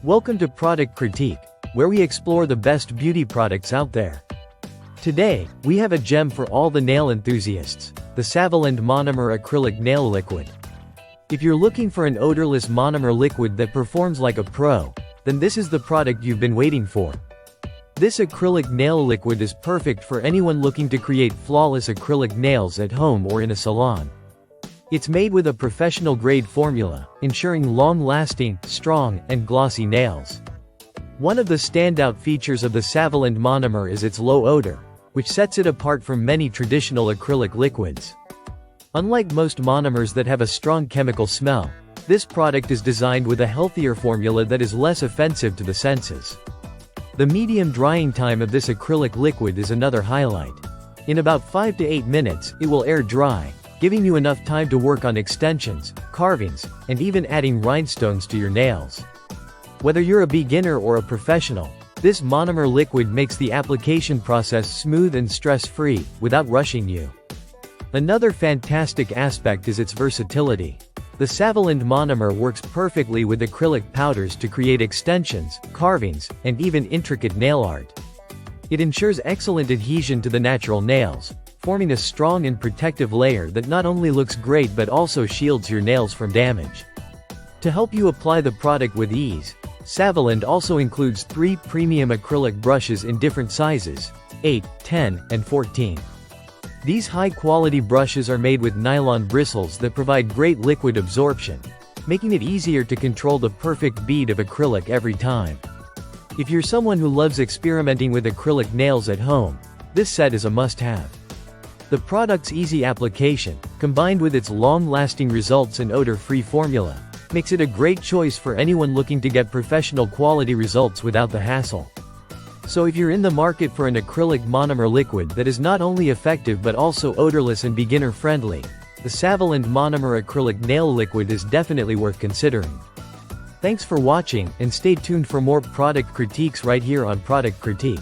Welcome to Product Critique, where we explore the best beauty products out there. Today, we have a gem for all the nail enthusiasts, the Saviland Monomer Acrylic Nail Liquid. If you're looking for an odorless monomer liquid that performs like a pro, then this is the product you've been waiting for. This acrylic nail liquid is perfect for anyone looking to create flawless acrylic nails at home or in a salon. It's made with a professional-grade formula, ensuring long-lasting, strong, and glossy nails. One of the standout features of the Saviland monomer is its low odor, which sets it apart from many traditional acrylic liquids. Unlike most monomers that have a strong chemical smell, this product is designed with a healthier formula that is less offensive to the senses. The medium drying time of this acrylic liquid is another highlight. In about 5 to 8 minutes, it will air dry, giving you enough time to work on extensions, carvings, and even adding rhinestones to your nails. Whether you're a beginner or a professional, this monomer liquid makes the application process smooth and stress-free, without rushing you. Another fantastic aspect is its versatility. The Saviland monomer works perfectly with acrylic powders to create extensions, carvings, and even intricate nail art. It ensures excellent adhesion to the natural nails, forming a strong and protective layer that not only looks great but also shields your nails from damage. To help you apply the product with ease, Saviland also includes 3 premium acrylic brushes in different sizes, 8, 10, and 14. These high-quality brushes are made with nylon bristles that provide great liquid absorption, making it easier to control the perfect bead of acrylic every time. If you're someone who loves experimenting with acrylic nails at home, this set is a must-have. The product's easy application, combined with its long-lasting results and odor-free formula, makes it a great choice for anyone looking to get professional quality results without the hassle. So if you're in the market for an acrylic monomer liquid that is not only effective but also odorless and beginner-friendly, the Saviland Monomer Acrylic Nail Liquid is definitely worth considering. Thanks for watching, and stay tuned for more product critiques right here on Product Critique.